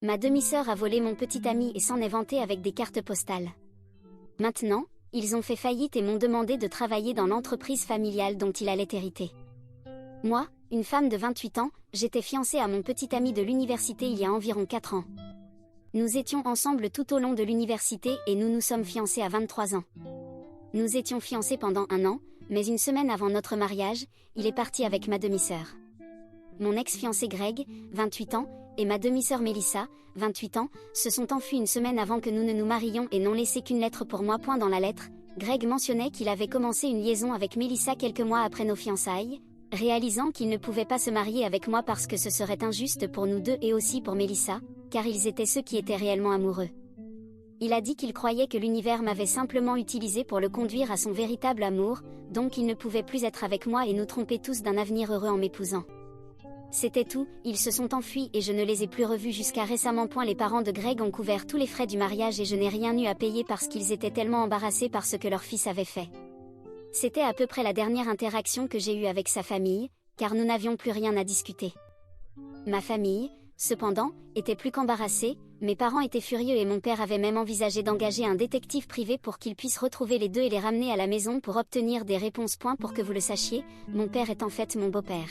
Ma demi-sœur a volé mon petit ami et s'en est vantée avec des cartes postales. Maintenant, ils ont fait faillite et m'ont demandé de travailler dans l'entreprise familiale dont il allait hériter. Moi, une femme de 28 ans, j'étais fiancée à mon petit ami de l'université il y a environ 4 ans. Nous étions ensemble tout au long de l'université et nous nous sommes fiancés à 23 ans. Nous étions fiancés pendant 1 an, mais une semaine avant notre mariage, il est parti avec ma demi-sœur. Mon ex-fiancé Greg, 28 ans, et ma demi-sœur Melissa, 28 ans, se sont enfuis une semaine avant que nous ne nous marions et n'ont laissé qu'une lettre pour moi. Dans la lettre, Greg mentionnait qu'il avait commencé une liaison avec Melissa quelques mois après nos fiançailles, réalisant qu'il ne pouvait pas se marier avec moi parce que ce serait injuste pour nous deux et aussi pour Melissa, car ils étaient ceux qui étaient réellement amoureux. Il a dit qu'il croyait que l'univers m'avait simplement utilisé pour le conduire à son véritable amour, donc il ne pouvait plus être avec moi et nous tromper tous d'un avenir heureux en m'épousant. C'était tout, ils se sont enfuis et je ne les ai plus revus jusqu'à récemment. Les parents de Greg ont couvert tous les frais du mariage et je n'ai rien eu à payer parce qu'ils étaient tellement embarrassés par ce que leur fils avait fait. C'était à peu près la dernière interaction que j'ai eue avec sa famille, car nous n'avions plus rien à discuter. Ma famille, cependant, était plus qu'embarrassée, mes parents étaient furieux et mon père avait même envisagé d'engager un détective privé pour qu'il puisse retrouver les deux et les ramener à la maison pour obtenir des réponses. Pour que vous le sachiez, mon père est en fait mon beau-père.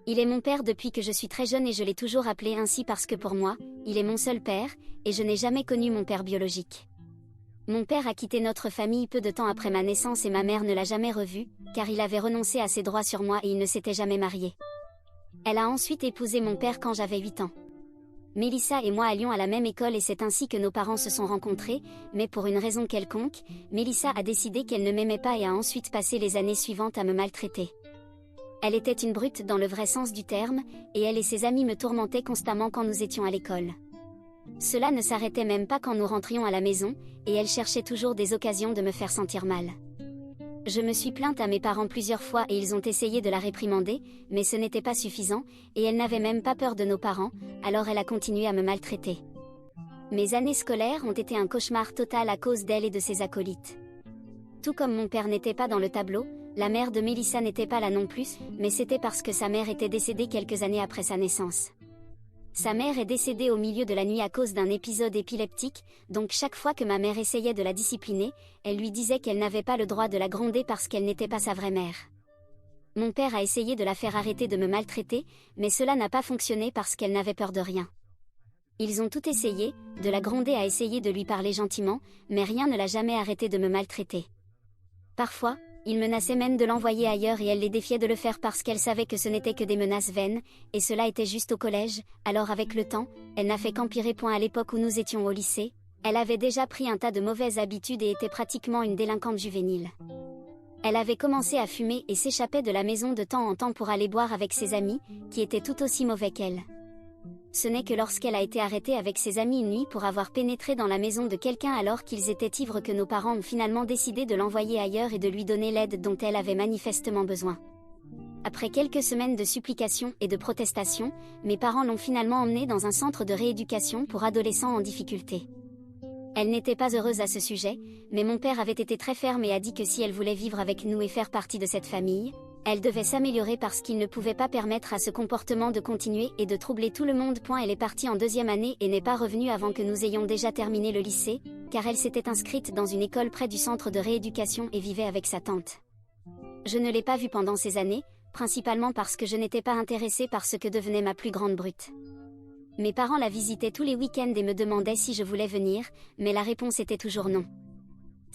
Il est mon père depuis que je suis très jeune et je l'ai toujours appelé ainsi parce que pour moi, il est mon seul père, et je n'ai jamais connu mon père biologique. Mon père a quitté notre famille peu de temps après ma naissance et ma mère ne l'a jamais revu, car il avait renoncé à ses droits sur moi et il ne s'était jamais marié. Elle a ensuite épousé mon père quand j'avais 8 ans. Melissa et moi allions à la même école et c'est ainsi que nos parents se sont rencontrés, mais pour une raison quelconque, Melissa a décidé qu'elle ne m'aimait pas et a ensuite passé les années suivantes à me maltraiter. Elle était une brute dans le vrai sens du terme, et elle et ses amis me tourmentaient constamment quand nous étions à l'école. Cela ne s'arrêtait même pas quand nous rentrions à la maison, et elle cherchait toujours des occasions de me faire sentir mal. Je me suis plainte à mes parents plusieurs fois et ils ont essayé de la réprimander, mais ce n'était pas suffisant, et elle n'avait même pas peur de nos parents, alors elle a continué à me maltraiter. Mes années scolaires ont été un cauchemar total à cause d'elle et de ses acolytes. Tout comme mon père n'était pas dans le tableau, la mère de Melissa n'était pas là non plus, mais c'était parce que sa mère était décédée quelques années après sa naissance. Sa mère est décédée au milieu de la nuit à cause d'un épisode épileptique, donc chaque fois que ma mère essayait de la discipliner, elle lui disait qu'elle n'avait pas le droit de la gronder parce qu'elle n'était pas sa vraie mère. Mon père a essayé de la faire arrêter de me maltraiter, mais cela n'a pas fonctionné parce qu'elle n'avait peur de rien. Ils ont tout essayé, de la gronder à essayer de lui parler gentiment, mais rien ne l'a jamais arrêté de me maltraiter. Parfois, il menaçait même de l'envoyer ailleurs et elle les défiait de le faire parce qu'elle savait que ce n'était que des menaces vaines, et cela était juste au collège, alors avec le temps, elle n'a fait qu'empirer. À l'époque où nous étions au lycée, elle avait déjà pris un tas de mauvaises habitudes et était pratiquement une délinquante juvénile. Elle avait commencé à fumer et s'échappait de la maison de temps en temps pour aller boire avec ses amis, qui étaient tout aussi mauvais qu'elle. Ce n'est que lorsqu'elle a été arrêtée avec ses amis une nuit pour avoir pénétré dans la maison de quelqu'un alors qu'ils étaient ivres que nos parents ont finalement décidé de l'envoyer ailleurs et de lui donner l'aide dont elle avait manifestement besoin. Après quelques semaines de supplications et de protestations, mes parents l'ont finalement emmenée dans un centre de rééducation pour adolescents en difficulté. Elle n'était pas heureuse à ce sujet, mais mon père avait été très ferme et a dit que si elle voulait vivre avec nous et faire partie de cette famille, elle devait s'améliorer parce qu'il ne pouvait pas permettre à ce comportement de continuer et de troubler tout le monde. Elle est partie en 2e année et n'est pas revenue avant que nous ayons déjà terminé le lycée, car elle s'était inscrite dans une école près du centre de rééducation et vivait avec sa tante. Je ne l'ai pas vue pendant ces années, principalement parce que je n'étais pas intéressée par ce que devenait ma plus grande brute. Mes parents la visitaient tous les week-ends et me demandaient si je voulais venir, mais la réponse était toujours non.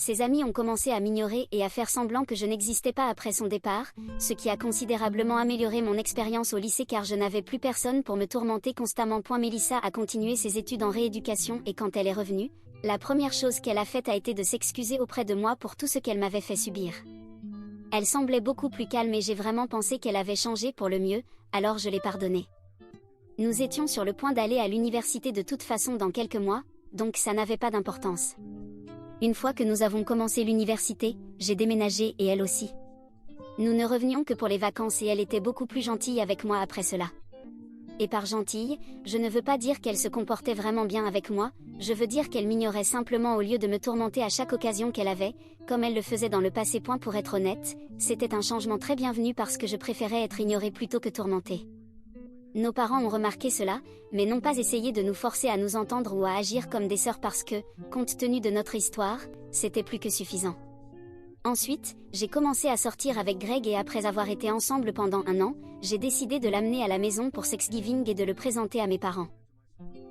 Ses amis ont commencé à m'ignorer et à faire semblant que je n'existais pas après son départ, ce qui a considérablement amélioré mon expérience au lycée car je n'avais plus personne pour me tourmenter constamment. Melissa a continué ses études en rééducation et quand elle est revenue, la première chose qu'elle a faite a été de s'excuser auprès de moi pour tout ce qu'elle m'avait fait subir. Elle semblait beaucoup plus calme et j'ai vraiment pensé qu'elle avait changé pour le mieux, alors je l'ai pardonnée. Nous étions sur le point d'aller à l'université de toute façon dans quelques mois, donc ça n'avait pas d'importance. Une fois que nous avons commencé l'université, j'ai déménagé et elle aussi. Nous ne revenions que pour les vacances et elle était beaucoup plus gentille avec moi après cela. Et par gentille, je ne veux pas dire qu'elle se comportait vraiment bien avec moi, je veux dire qu'elle m'ignorait simplement au lieu de me tourmenter à chaque occasion qu'elle avait, comme elle le faisait dans le passé. Pour être honnête, c'était un changement très bienvenu parce que je préférais être ignorée plutôt que tourmentée. Nos parents ont remarqué cela, mais n'ont pas essayé de nous forcer à nous entendre ou à agir comme des sœurs parce que, compte tenu de notre histoire, c'était plus que suffisant. Ensuite, j'ai commencé à sortir avec Greg et après avoir été ensemble pendant 1 an, j'ai décidé de l'amener à la maison pour Thanksgiving et de le présenter à mes parents.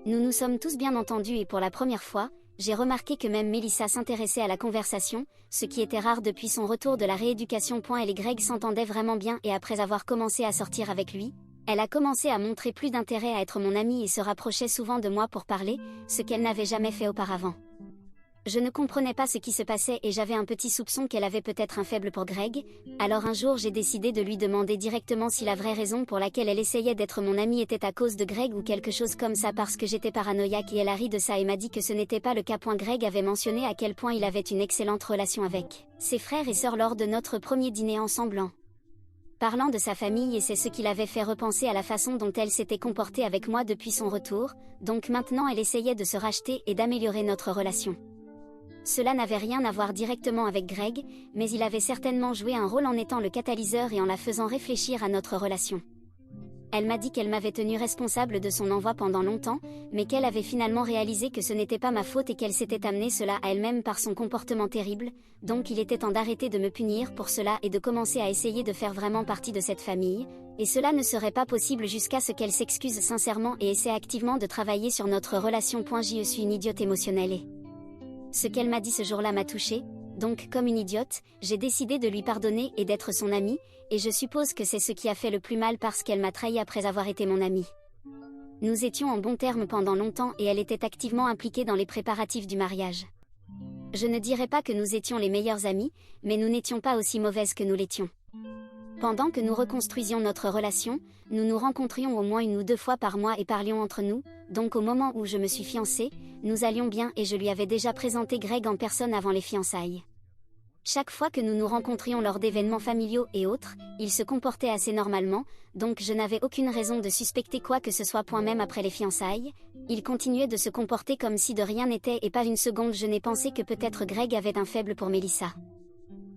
Nous nous sommes tous bien entendus et pour la première fois, j'ai remarqué que même Melissa s'intéressait à la conversation, ce qui était rare depuis son retour de la rééducation. Elle et Greg s'entendaient vraiment bien et après avoir commencé à sortir avec lui, elle a commencé à montrer plus d'intérêt à être mon amie et se rapprochait souvent de moi pour parler, ce qu'elle n'avait jamais fait auparavant. Je ne comprenais pas ce qui se passait et j'avais un petit soupçon qu'elle avait peut-être un faible pour Greg, alors un jour j'ai décidé de lui demander directement si la vraie raison pour laquelle elle essayait d'être mon amie était à cause de Greg ou quelque chose comme ça parce que j'étais paranoïaque et elle a ri de ça et m'a dit que ce n'était pas le cas. Greg avait mentionné à quel point il avait une excellente relation avec ses frères et sœurs lors de notre premier dîner ensemble en parlant de sa famille et c'est ce qui l'avait fait repenser à la façon dont elle s'était comportée avec moi depuis son retour, donc maintenant elle essayait de se racheter et d'améliorer notre relation. Cela n'avait rien à voir directement avec Greg, mais il avait certainement joué un rôle en étant le catalyseur et en la faisant réfléchir à notre relation. Elle m'a dit qu'elle m'avait tenu responsable de son envoi pendant longtemps, mais qu'elle avait finalement réalisé que ce n'était pas ma faute et qu'elle s'était amenée cela à elle-même par son comportement terrible, donc il était temps d'arrêter de me punir pour cela et de commencer à essayer de faire vraiment partie de cette famille, et cela ne serait pas possible jusqu'à ce qu'elle s'excuse sincèrement et essaie activement de travailler sur notre relation. Je suis une idiote émotionnelle et ce qu'elle m'a dit ce jour-là m'a touchée, donc comme une idiote, j'ai décidé de lui pardonner et d'être son amie, et je suppose que c'est ce qui a fait le plus mal parce qu'elle m'a trahi après avoir été mon amie. Nous étions en bons termes pendant longtemps et elle était activement impliquée dans les préparatifs du mariage. Je ne dirais pas que nous étions les meilleures amies, mais nous n'étions pas aussi mauvaises que nous l'étions. Pendant que nous reconstruisions notre relation, nous nous rencontrions au moins 1 ou 2 fois par mois et parlions entre nous, donc au moment où je me suis fiancée, nous allions bien et je lui avais déjà présenté Greg en personne avant les fiançailles. Chaque fois que nous nous rencontrions lors d'événements familiaux et autres, il se comportait assez normalement, donc je n'avais aucune raison de suspecter quoi que ce soit. Même après les fiançailles, il continuait de se comporter comme si de rien n'était et pas une seconde je n'ai pensé que peut-être Greg avait un faible pour Melissa.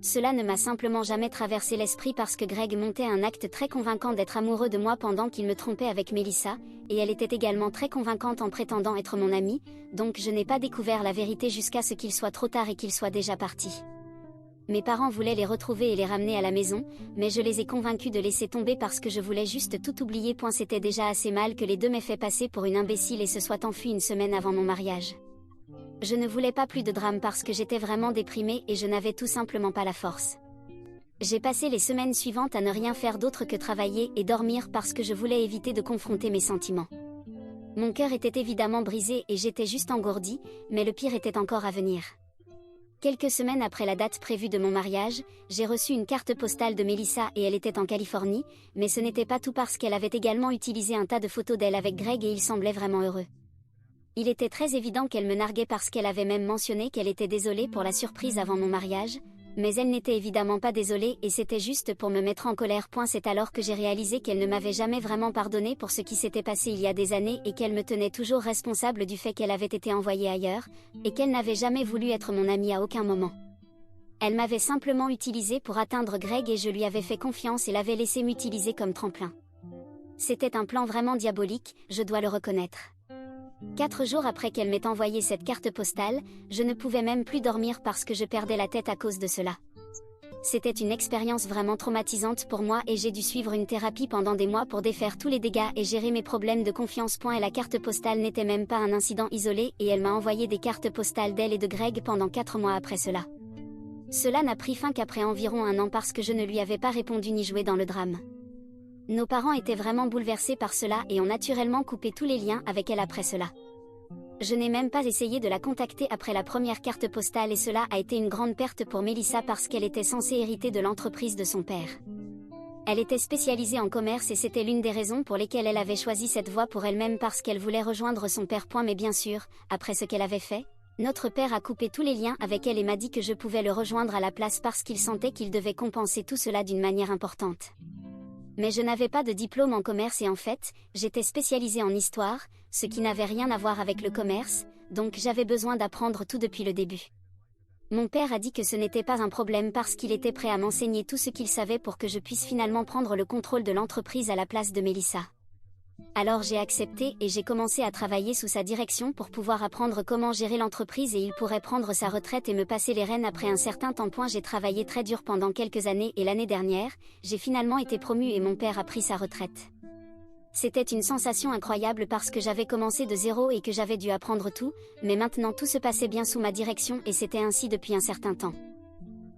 Cela ne m'a simplement jamais traversé l'esprit parce que Greg montait un acte très convaincant d'être amoureux de moi pendant qu'il me trompait avec Melissa, et elle était également très convaincante en prétendant être mon amie, donc je n'ai pas découvert la vérité jusqu'à ce qu'il soit trop tard et qu'il soit déjà parti. Mes parents voulaient les retrouver et les ramener à la maison, mais je les ai convaincus de laisser tomber parce que je voulais juste tout oublier. C'était déjà assez mal que les deux m'aient fait passer pour une imbécile et se soient enfuis 1 semaine avant mon mariage. Je ne voulais pas plus de drame parce que j'étais vraiment déprimée et je n'avais tout simplement pas la force. J'ai passé les semaines suivantes à ne rien faire d'autre que travailler et dormir parce que je voulais éviter de confronter mes sentiments. Mon cœur était évidemment brisé et j'étais juste engourdie, mais le pire était encore à venir. Quelques semaines après la date prévue de mon mariage, j'ai reçu une carte postale de Melissa et elle était en Californie, mais ce n'était pas tout parce qu'elle avait également utilisé un tas de photos d'elle avec Greg et il semblait vraiment heureux. Il était très évident qu'elle me narguait parce qu'elle avait même mentionné qu'elle était désolée pour la surprise avant mon mariage, mais elle n'était évidemment pas désolée et c'était juste pour me mettre en colère. C'est alors que j'ai réalisé qu'elle ne m'avait jamais vraiment pardonné pour ce qui s'était passé il y a des années et qu'elle me tenait toujours responsable du fait qu'elle avait été envoyée ailleurs, et qu'elle n'avait jamais voulu être mon amie à aucun moment. Elle m'avait simplement utilisée pour atteindre Greg et je lui avais fait confiance et l'avais laissé m'utiliser comme tremplin. C'était un plan vraiment diabolique, je dois le reconnaître. 4 jours après qu'elle m'ait envoyé cette carte postale, je ne pouvais même plus dormir parce que je perdais la tête à cause de cela. C'était une expérience vraiment traumatisante pour moi et j'ai dû suivre une thérapie pendant des mois pour défaire tous les dégâts et gérer mes problèmes de confiance. Et la carte postale n'était même pas un incident isolé et elle m'a envoyé des cartes postales d'elle et de Greg pendant 4 mois après cela. Cela n'a pris fin qu'après environ 1 an parce que je ne lui avais pas répondu ni joué dans le drame. Nos parents étaient vraiment bouleversés par cela et ont naturellement coupé tous les liens avec elle après cela. Je n'ai même pas essayé de la contacter après la première carte postale et cela a été une grande perte pour Melissa parce qu'elle était censée hériter de l'entreprise de son père. Elle était spécialisée en commerce et c'était l'une des raisons pour lesquelles elle avait choisi cette voie pour elle-même parce qu'elle voulait rejoindre son père. Mais bien sûr, après ce qu'elle avait fait, notre père a coupé tous les liens avec elle et m'a dit que je pouvais le rejoindre à la place parce qu'il sentait qu'il devait compenser tout cela d'une manière importante. Mais je n'avais pas de diplôme en commerce et en fait, j'étais spécialisée en histoire, ce qui n'avait rien à voir avec le commerce, donc j'avais besoin d'apprendre tout depuis le début. Mon père a dit que ce n'était pas un problème parce qu'il était prêt à m'enseigner tout ce qu'il savait pour que je puisse finalement prendre le contrôle de l'entreprise à la place de Melissa. Alors j'ai accepté et j'ai commencé à travailler sous sa direction pour pouvoir apprendre comment gérer l'entreprise et il pourrait prendre sa retraite et me passer les rênes après un certain temps. J'ai travaillé très dur pendant quelques années et l'année dernière, j'ai finalement été promue et mon père a pris sa retraite. C'était une sensation incroyable parce que j'avais commencé de zéro et que j'avais dû apprendre tout, mais maintenant tout se passait bien sous ma direction et c'était ainsi depuis un certain temps.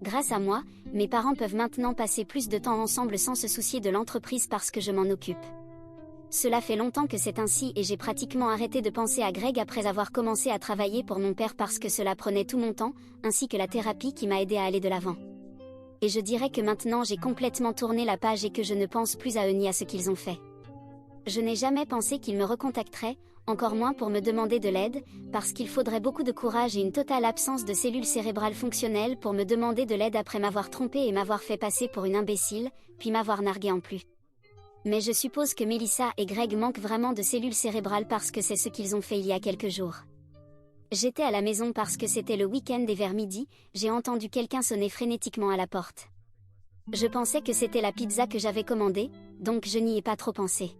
Grâce à moi, mes parents peuvent maintenant passer plus de temps ensemble sans se soucier de l'entreprise parce que je m'en occupe. Cela fait longtemps que c'est ainsi et j'ai pratiquement arrêté de penser à Greg après avoir commencé à travailler pour mon père parce que cela prenait tout mon temps, ainsi que la thérapie qui m'a aidé à aller de l'avant. Et je dirais que maintenant j'ai complètement tourné la page et que je ne pense plus à eux ni à ce qu'ils ont fait. Je n'ai jamais pensé qu'ils me recontacteraient, encore moins pour me demander de l'aide, parce qu'il faudrait beaucoup de courage et une totale absence de cellules cérébrales fonctionnelles pour me demander de l'aide après m'avoir trompée et m'avoir fait passer pour une imbécile, puis m'avoir narguée en plus. Mais je suppose que Melissa et Greg manquent vraiment de cellules cérébrales parce que c'est ce qu'ils ont fait il y a quelques jours. J'étais à la maison parce que c'était le week-end et vers midi, j'ai entendu quelqu'un sonner frénétiquement à la porte. Je pensais que c'était la pizza que j'avais commandée, donc je n'y ai pas trop pensé.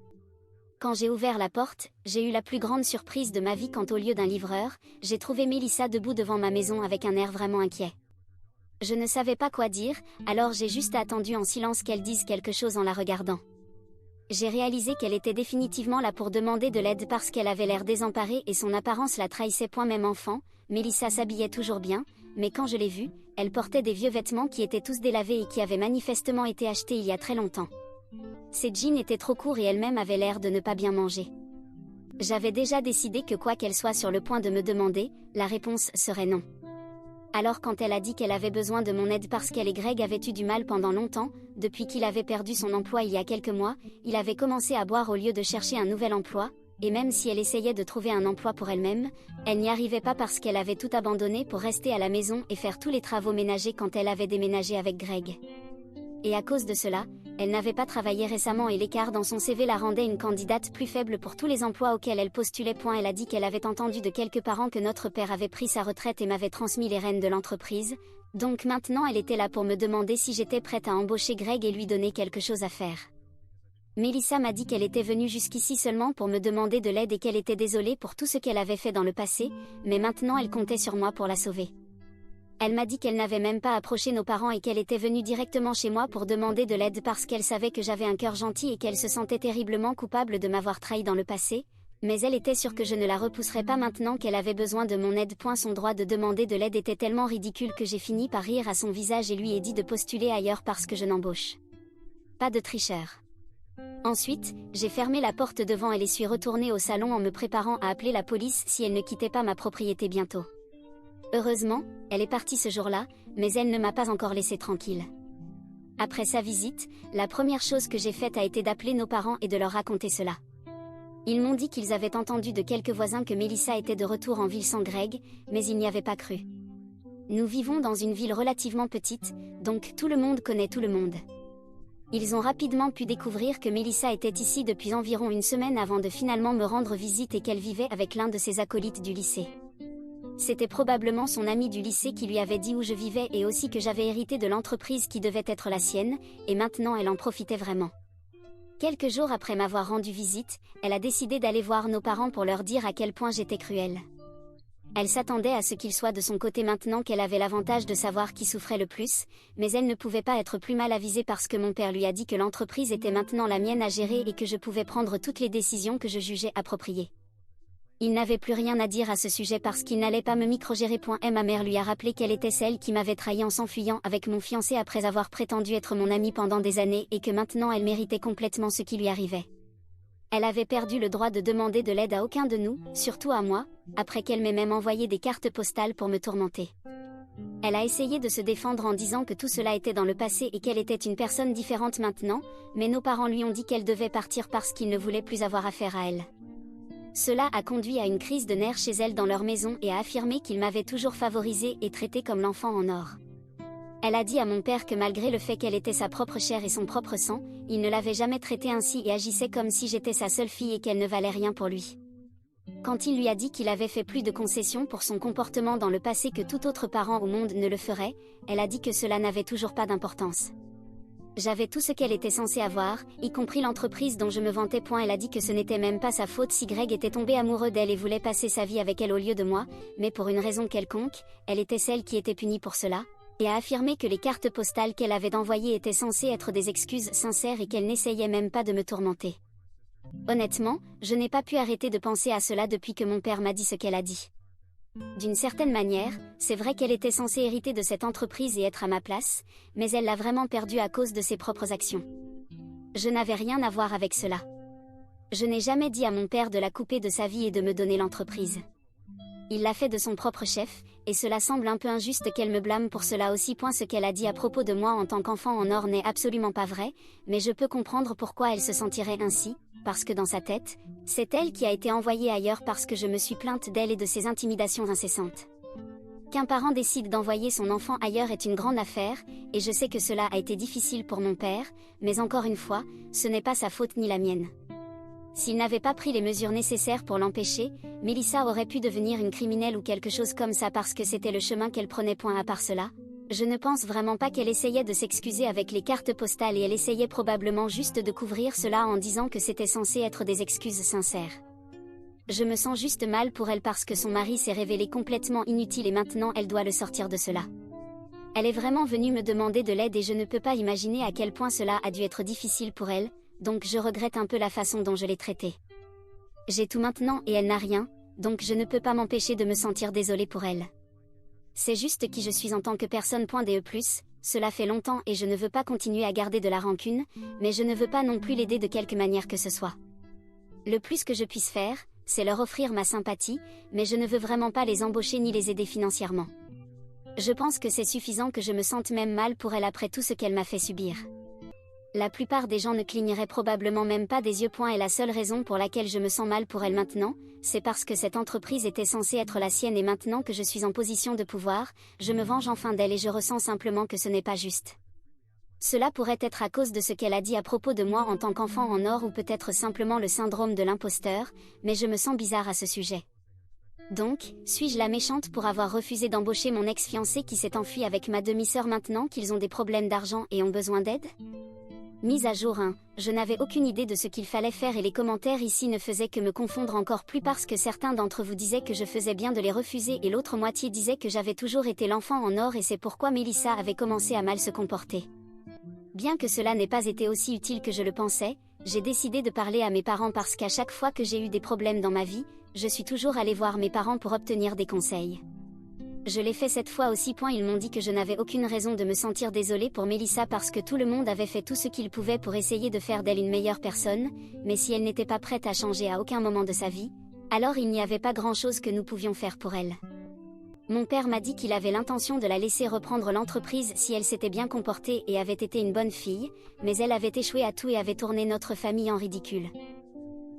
Quand j'ai ouvert la porte, j'ai eu la plus grande surprise de ma vie quand au lieu d'un livreur, j'ai trouvé Melissa debout devant ma maison avec un air vraiment inquiet. Je ne savais pas quoi dire, alors j'ai juste attendu en silence qu'elle dise quelque chose en la regardant. J'ai réalisé qu'elle était définitivement là pour demander de l'aide parce qu'elle avait l'air désemparée et son apparence la trahissait. Même enfant, Melissa s'habillait toujours bien, mais quand je l'ai vue, elle portait des vieux vêtements qui étaient tous délavés et qui avaient manifestement été achetés il y a très longtemps. Ses jeans étaient trop courts et elle-même avait l'air de ne pas bien manger. J'avais déjà décidé que quoi qu'elle soit sur le point de me demander, la réponse serait non. Alors quand elle a dit qu'elle avait besoin de mon aide parce qu'elle et Greg avaient eu du mal pendant longtemps, depuis qu'il avait perdu son emploi il y a quelques mois, il avait commencé à boire au lieu de chercher un nouvel emploi, et même si elle essayait de trouver un emploi pour elle-même, elle n'y arrivait pas parce qu'elle avait tout abandonné pour rester à la maison et faire tous les travaux ménagers quand elle avait déménagé avec Greg. Et à cause de cela, elle n'avait pas travaillé récemment et l'écart dans son CV la rendait une candidate plus faible pour tous les emplois auxquels elle postulait. Elle a dit qu'elle avait entendu de quelques parents que notre père avait pris sa retraite et m'avait transmis les rênes de l'entreprise, donc maintenant elle était là pour me demander si j'étais prête à embaucher Greg et lui donner quelque chose à faire. Melissa m'a dit qu'elle était venue jusqu'ici seulement pour me demander de l'aide et qu'elle était désolée pour tout ce qu'elle avait fait dans le passé, mais maintenant elle comptait sur moi pour la sauver. Elle m'a dit qu'elle n'avait même pas approché nos parents et qu'elle était venue directement chez moi pour demander de l'aide parce qu'elle savait que j'avais un cœur gentil et qu'elle se sentait terriblement coupable de m'avoir trahi dans le passé, mais elle était sûre que je ne la repousserais pas maintenant qu'elle avait besoin de mon aide. Son droit de demander de l'aide était tellement ridicule que j'ai fini par rire à son visage et lui ai dit de postuler ailleurs parce que je n'embauche pas de tricheur. Ensuite, j'ai fermé la porte devant elle et suis retournée au salon en me préparant à appeler la police si elle ne quittait pas ma propriété bientôt. Heureusement, elle est partie ce jour-là, mais elle ne m'a pas encore laissé tranquille. Après sa visite, la première chose que j'ai faite a été d'appeler nos parents et de leur raconter cela. Ils m'ont dit qu'ils avaient entendu de quelques voisins que Melissa était de retour en ville sans Greg, mais ils n'y avaient pas cru. Nous vivons dans une ville relativement petite, donc tout le monde connaît tout le monde. Ils ont rapidement pu découvrir que Melissa était ici depuis environ une semaine avant de finalement me rendre visite et qu'elle vivait avec l'un de ses acolytes du lycée. C'était probablement son ami du lycée qui lui avait dit où je vivais et aussi que j'avais hérité de l'entreprise qui devait être la sienne, et maintenant elle en profitait vraiment. Quelques jours après m'avoir rendu visite, elle a décidé d'aller voir nos parents pour leur dire à quel point j'étais cruelle. Elle s'attendait à ce qu'il soit de son côté maintenant qu'elle avait l'avantage de savoir qui souffrait le plus, mais elle ne pouvait pas être plus mal avisée parce que mon père lui a dit que l'entreprise était maintenant la mienne à gérer et que je pouvais prendre toutes les décisions que je jugeais appropriées. Il n'avait plus rien à dire à ce sujet parce qu'il n'allait pas me microgérer. Ma mère lui a rappelé qu'elle était celle qui m'avait trahi en s'enfuyant avec mon fiancé après avoir prétendu être mon amie pendant des années et que maintenant elle méritait complètement ce qui lui arrivait. Elle avait perdu le droit de demander de l'aide à aucun de nous, surtout à moi, après qu'elle m'ait même envoyé des cartes postales pour me tourmenter. Elle a essayé de se défendre en disant que tout cela était dans le passé et qu'elle était une personne différente maintenant, mais nos parents lui ont dit qu'elle devait partir parce qu'ils ne voulaient plus avoir affaire à elle. Cela a conduit à une crise de nerfs chez elle dans leur maison et a affirmé qu'ils m'avaient toujours favorisée et traitée comme l'enfant en or. Elle a dit à mon père que malgré le fait qu'elle était sa propre chair et son propre sang, il ne l'avait jamais traitée ainsi et agissait comme si j'étais sa seule fille et qu'elle ne valait rien pour lui. Quand il lui a dit qu'il avait fait plus de concessions pour son comportement dans le passé que tout autre parent au monde ne le ferait, elle a dit que cela n'avait toujours pas d'importance. J'avais tout ce qu'elle était censée avoir, y compris l'entreprise dont je me vantais. Elle a dit que ce n'était même pas sa faute si Greg était tombé amoureux d'elle et voulait passer sa vie avec elle au lieu de moi, mais pour une raison quelconque, elle était celle qui était punie pour cela, et a affirmé que les cartes postales qu'elle avait envoyées étaient censées être des excuses sincères et qu'elle n'essayait même pas de me tourmenter. Honnêtement, je n'ai pas pu arrêter de penser à cela depuis que mon père m'a dit ce qu'elle a dit. D'une certaine manière, c'est vrai qu'elle était censée hériter de cette entreprise et être à ma place, mais elle l'a vraiment perdue à cause de ses propres actions. Je n'avais rien à voir avec cela. Je n'ai jamais dit à mon père de la couper de sa vie et de me donner l'entreprise. Il l'a fait de son propre chef, et cela semble un peu injuste qu'elle me blâme pour cela aussi. Ce qu'elle a dit à propos de moi en tant qu'enfant en or n'est absolument pas vrai, mais je peux comprendre pourquoi elle se sentirait ainsi, parce que dans sa tête, c'est elle qui a été envoyée ailleurs parce que je me suis plainte d'elle et de ses intimidations incessantes. Qu'un parent décide d'envoyer son enfant ailleurs est une grande affaire, et je sais que cela a été difficile pour mon père, mais encore une fois, ce n'est pas sa faute ni la mienne. S'il n'avait pas pris les mesures nécessaires pour l'empêcher, Melissa aurait pu devenir une criminelle ou quelque chose comme ça parce que c'était le chemin qu'elle prenait. À part cela, je ne pense vraiment pas qu'elle essayait de s'excuser avec les cartes postales et elle essayait probablement juste de couvrir cela en disant que c'était censé être des excuses sincères. Je me sens juste mal pour elle parce que son mari s'est révélé complètement inutile et maintenant elle doit le sortir de cela. Elle est vraiment venue me demander de l'aide et je ne peux pas imaginer à quel point cela a dû être difficile pour elle, donc je regrette un peu la façon dont je l'ai traitée. J'ai tout maintenant et elle n'a rien, donc je ne peux pas m'empêcher de me sentir désolée pour elle. C'est juste qui je suis en tant que personne. Cela fait longtemps et je ne veux pas continuer à garder de la rancune, mais je ne veux pas non plus l'aider de quelque manière que ce soit. Le plus que je puisse faire, c'est leur offrir ma sympathie, mais je ne veux vraiment pas les embaucher ni les aider financièrement. Je pense que c'est suffisant que je me sente même mal pour elle après tout ce qu'elle m'a fait subir. La plupart des gens ne cligneraient probablement même pas des yeux. Et la seule raison pour laquelle je me sens mal pour elle maintenant, c'est parce que cette entreprise était censée être la sienne et maintenant que je suis en position de pouvoir, je me venge enfin d'elle et je ressens simplement que ce n'est pas juste. Cela pourrait être à cause de ce qu'elle a dit à propos de moi en tant qu'enfant en or ou peut-être simplement le syndrome de l'imposteur, mais je me sens bizarre à ce sujet. Donc, suis-je la méchante pour avoir refusé d'embaucher mon ex-fiancé qui s'est enfui avec ma demi-sœur maintenant qu'ils ont des problèmes d'argent et ont besoin d'aide ? Mise à jour 1, je n'avais aucune idée de ce qu'il fallait faire et les commentaires ici ne faisaient que me confondre encore plus parce que certains d'entre vous disaient que je faisais bien de les refuser et l'autre moitié disait que j'avais toujours été l'enfant en or et c'est pourquoi Melissa avait commencé à mal se comporter. Bien que cela n'ait pas été aussi utile que je le pensais, j'ai décidé de parler à mes parents parce qu'à chaque fois que j'ai eu des problèmes dans ma vie, je suis toujours allée voir mes parents pour obtenir des conseils. Je l'ai fait cette fois aussi. Ils m'ont dit que je n'avais aucune raison de me sentir désolée pour Melissa parce que tout le monde avait fait tout ce qu'il pouvait pour essayer de faire d'elle une meilleure personne, mais si elle n'était pas prête à changer à aucun moment de sa vie, alors il n'y avait pas grand-chose que nous pouvions faire pour elle. Mon père m'a dit qu'il avait l'intention de la laisser reprendre l'entreprise si elle s'était bien comportée et avait été une bonne fille, mais elle avait échoué à tout et avait tourné notre famille en ridicule.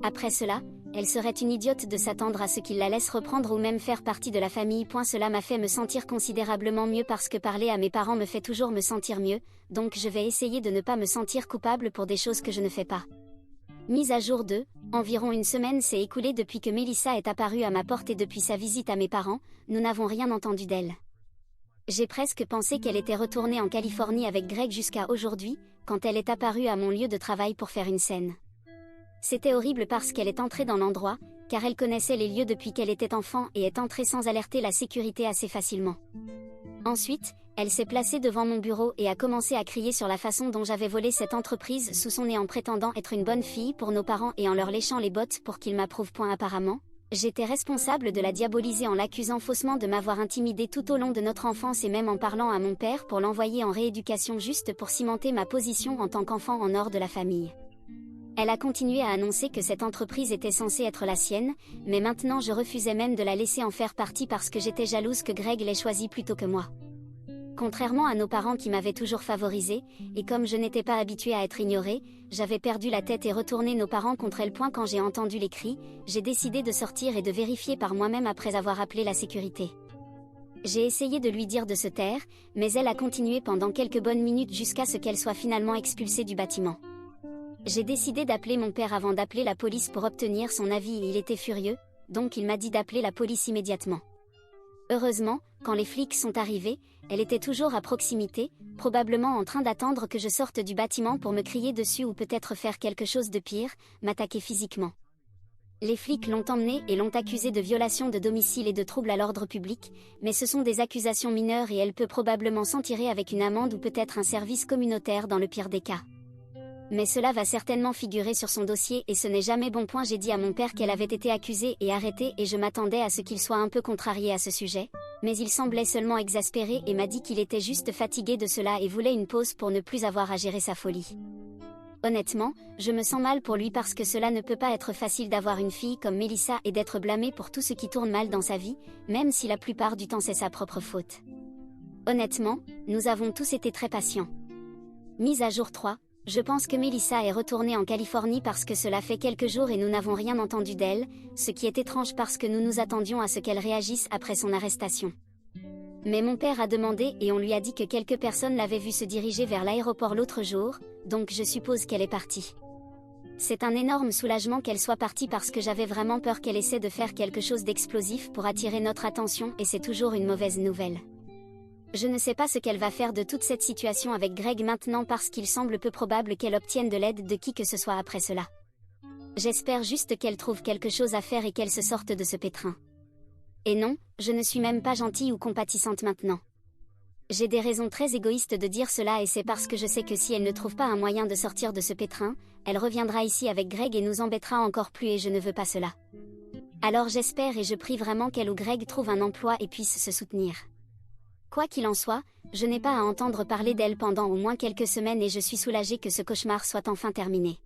Après cela, elle serait une idiote de s'attendre à ce qu'il la laisse reprendre ou même faire partie de la famille. Cela m'a fait me sentir considérablement mieux parce que parler à mes parents me fait toujours me sentir mieux, donc je vais essayer de ne pas me sentir coupable pour des choses que je ne fais pas. Mise à jour 2, environ une semaine s'est écoulée depuis que Melissa est apparue à ma porte et depuis sa visite à mes parents, nous n'avons rien entendu d'elle. J'ai presque pensé qu'elle était retournée en Californie avec Greg jusqu'à aujourd'hui, quand elle est apparue à mon lieu de travail pour faire une scène. C'était horrible parce qu'elle est entrée dans l'endroit, car elle connaissait les lieux depuis qu'elle était enfant et est entrée sans alerter la sécurité assez facilement. Ensuite, elle s'est placée devant mon bureau et a commencé à crier sur la façon dont j'avais volé cette entreprise sous son nez en prétendant être une bonne fille pour nos parents et en leur léchant les bottes pour qu'ils m'approuvent. Apparemment, j'étais responsable de la diaboliser en l'accusant faussement de m'avoir intimidée tout au long de notre enfance et même en parlant à mon père pour l'envoyer en rééducation juste pour cimenter ma position en tant qu'enfant en or de la famille. Elle a continué à annoncer que cette entreprise était censée être la sienne, mais maintenant je refusais même de la laisser en faire partie parce que j'étais jalouse que Greg l'ait choisie plutôt que moi. Contrairement à nos parents qui m'avaient toujours favorisée, et comme je n'étais pas habituée à être ignorée, j'avais perdu la tête et retourné nos parents contre elle. Quand j'ai entendu les cris, j'ai décidé de sortir et de vérifier par moi-même après avoir appelé la sécurité. J'ai essayé de lui dire de se taire, mais elle a continué pendant quelques bonnes minutes jusqu'à ce qu'elle soit finalement expulsée du bâtiment. J'ai décidé d'appeler mon père avant d'appeler la police pour obtenir son avis et il était furieux, donc il m'a dit d'appeler la police immédiatement. Heureusement, quand les flics sont arrivés, elle était toujours à proximité, probablement en train d'attendre que je sorte du bâtiment pour me crier dessus ou peut-être faire quelque chose de pire, m'attaquer physiquement. Les flics l'ont emmenée et l'ont accusée de violation de domicile et de trouble à l'ordre public, mais ce sont des accusations mineures et elle peut probablement s'en tirer avec une amende ou peut-être un service communautaire dans le pire des cas. Mais cela va certainement figurer sur son dossier et ce n'est jamais bon. J'ai dit à mon père qu'elle avait été accusée et arrêtée et je m'attendais à ce qu'il soit un peu contrarié à ce sujet, mais il semblait seulement exaspéré et m'a dit qu'il était juste fatigué de cela et voulait une pause pour ne plus avoir à gérer sa folie. Honnêtement, je me sens mal pour lui parce que cela ne peut pas être facile d'avoir une fille comme Mélissa et d'être blâmée pour tout ce qui tourne mal dans sa vie, même si la plupart du temps c'est sa propre faute. Honnêtement, nous avons tous été très patients. Mise à jour 3. Je pense que Mélissa est retournée en Californie parce que cela fait quelques jours et nous n'avons rien entendu d'elle, ce qui est étrange parce que nous nous attendions à ce qu'elle réagisse après son arrestation. Mais mon père a demandé et on lui a dit que quelques personnes l'avaient vue se diriger vers l'aéroport l'autre jour, donc je suppose qu'elle est partie. C'est un énorme soulagement qu'elle soit partie parce que j'avais vraiment peur qu'elle essaie de faire quelque chose d'explosif pour attirer notre attention et c'est toujours une mauvaise nouvelle. Je ne sais pas ce qu'elle va faire de toute cette situation avec Greg maintenant parce qu'il semble peu probable qu'elle obtienne de l'aide de qui que ce soit après cela. J'espère juste qu'elle trouve quelque chose à faire et qu'elle se sorte de ce pétrin. Et non, je ne suis même pas gentille ou compatissante maintenant. J'ai des raisons très égoïstes de dire cela et c'est parce que je sais que si elle ne trouve pas un moyen de sortir de ce pétrin, elle reviendra ici avec Greg et nous embêtera encore plus et je ne veux pas cela. Alors j'espère et je prie vraiment qu'elle ou Greg trouvent un emploi et puissent se soutenir. Quoi qu'il en soit, je n'ai pas à entendre parler d'elle pendant au moins quelques semaines et je suis soulagée que ce cauchemar soit enfin terminé.